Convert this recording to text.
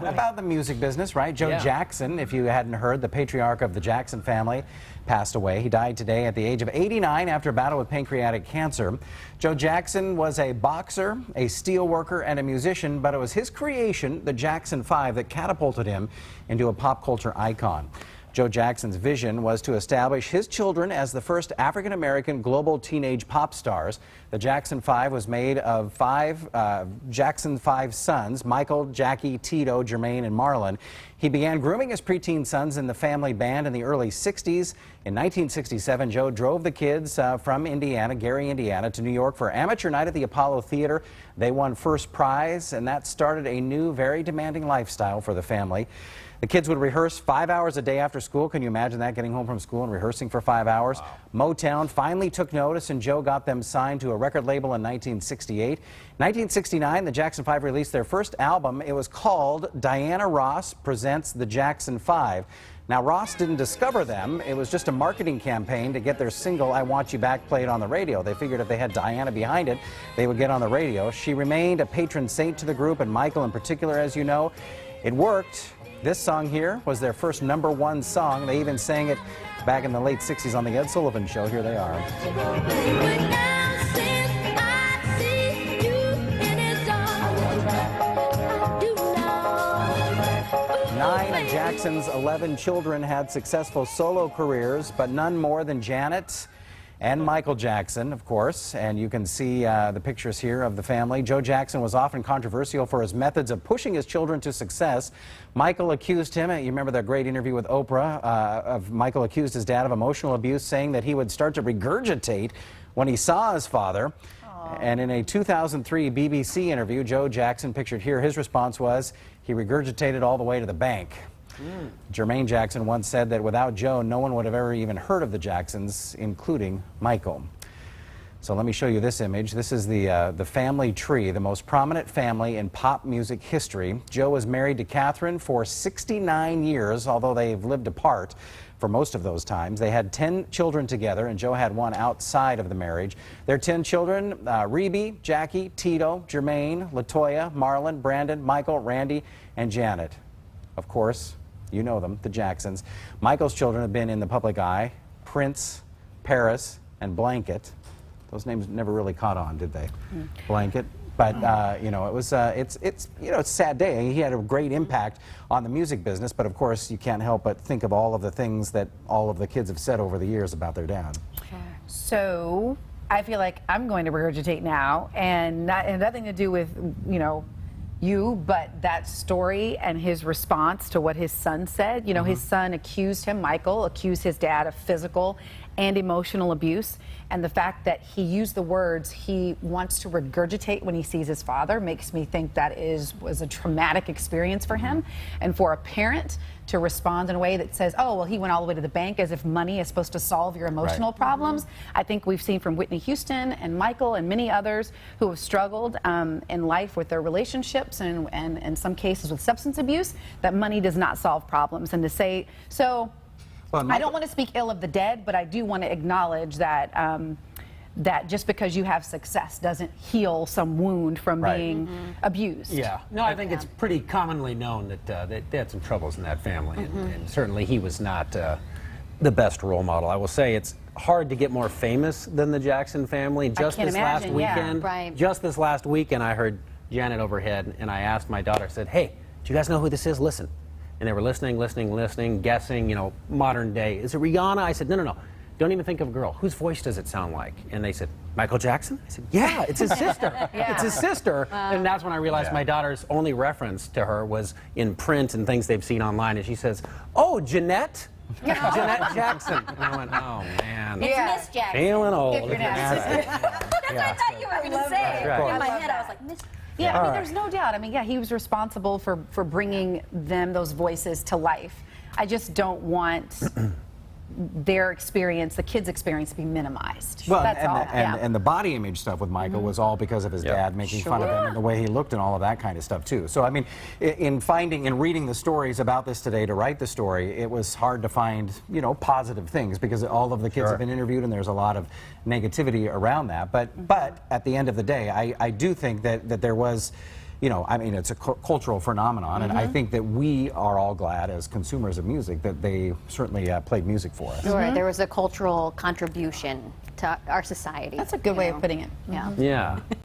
About the music business, right? Joe Jackson, if you hadn't heard, the patriarch of the Jackson family, passed away. He died today at the age of 89 after a battle with pancreatic cancer. Joe Jackson was a boxer, a steel worker, and a musician, but it was his creation, the Jackson 5, that catapulted him into a pop culture icon. Joe Jackson's vision was to establish his children as the first African-American global teenage pop stars. The Jackson 5 was made of Jackson 5 sons, Michael, Jackie, Tito, Jermaine, and Marlon. He began grooming his preteen sons in the family band in the early 60s. In 1967, Joe drove the kids from Indiana, Gary, Indiana, to New York for amateur night at the Apollo Theater. They won first prize, and that started a new, very demanding lifestyle for the family. The kids would rehearse 5 hours a day after school. Can you imagine that, getting home from school and rehearsing for 5 hours? Wow. Motown finally took notice, and Joe got them signed to a record label in 1968. 1969, the Jackson 5 released their first album. It was called Diana Ross Presents the Jackson 5. Now, Ross didn't discover them. It was just a marketing campaign to get their single, I Want You Back, played on the radio. They figured if they had Diana behind it, they would get on the radio. She remained a patron saint to the group, and Michael in particular, as you know. It worked. This song here was their first #1 song. They even sang it back in the late 60s on the Ed Sullivan Show. Here they are. 9 of Jackson's 11 children had successful solo careers, but none more than Janet and Michael Jackson, of course, and you can see the pictures here of the family. Joe Jackson was often controversial for his methods of pushing his children to success. Michael accused him, you remember that great interview with Oprah, Michael accused his dad of emotional abuse, saying that he would start to regurgitate when he saw his father. And in a 2003 BBC interview, Joe Jackson, pictured here, his response was, he regurgitated all the way to the bank. Jermaine Jackson once said that without Joe, no one would have ever even heard of the Jacksons, including Michael. So let me show you this image. This is the family tree, the most prominent family in pop music history. Joe was married to Catherine for 69 years, although they've lived apart for most of those times. They had 10 children together, and Joe had one outside of the marriage. Their 10 children, Rebe, Jackie, Tito, Jermaine, Latoya, Marlon, Brandon, Michael, Randy, and Janet. Of course, you know them, the Jacksons. Michael's children have been in the public eye: Prince, Paris, and Blanket. Those names never really caught on, did they? Blanket. But you know, it was it's you know, it's a sad day. He had a great impact on the music business, but of course you can't help but think of all of the things that all of the kids have said over the years about their dad. So I feel like I'm going to regurgitate now, and nothing to do with, you know, but that story and his response to what his son said. You know, his son accused him, Michael, accused his dad of physical and emotional abuse. And the fact that he used the words he wants to regurgitate when he sees his father makes me think that was a traumatic experience for him. And for a parent to respond in a way that says, oh, well, he went all the way to the bank, as if money is supposed to solve your emotional problems. I think we've seen from Whitney Houston and Michael and many others who have struggled in life with their relationships and in some cases with substance abuse, that money does not solve problems. And to say, so well, I don't want to speak ill of the dead, but I do want to acknowledge that that just because you have success doesn't heal some wound from being abused. Yeah, no, I think it's pretty commonly known that they had some troubles in that family, and certainly he was not the best role model. I will say it's hard to get more famous than the Jackson family. Just this last weekend, just this last weekend, I heard Janet overhead, and I asked my daughter, I said, hey, do you guys know who this is? Listen. And they were listening, guessing, you know, modern day. Is it Rihanna? I said, no. Don't even think of a girl. Whose voice does it sound like? And they said, Michael Jackson? I said, yeah, it's his sister. It's his sister. And that's when I realized my daughter's only reference to her was in print and things they've seen online. And she says, oh, Jeanette? Jeanette Jackson. And I went, oh, man. It's Miss Jackson. Feeling old. That's what I thought you were going to say. In my head, I was like, Miss. Yeah, I mean, there's no doubt. I mean, yeah, he was responsible for bringing those voices to life. I just don't want their experience, the kids' experience, to be minimized. Well, that's all. And the body image stuff with Michael was all because of his dad making fun of him and the way he looked and all of that kind of stuff too. So I mean, in reading the stories about this today to write the story, it was hard to find, you know, positive things because all of the kids have been interviewed and there's a lot of negativity around that. But at the end of the day, I do think that there was you know, I mean, it's a cultural phenomenon, and I think that we are all glad as consumers of music that they certainly played music for us. Sure, there was a cultural contribution to our society. That's a good way of putting it. Yeah. Yeah.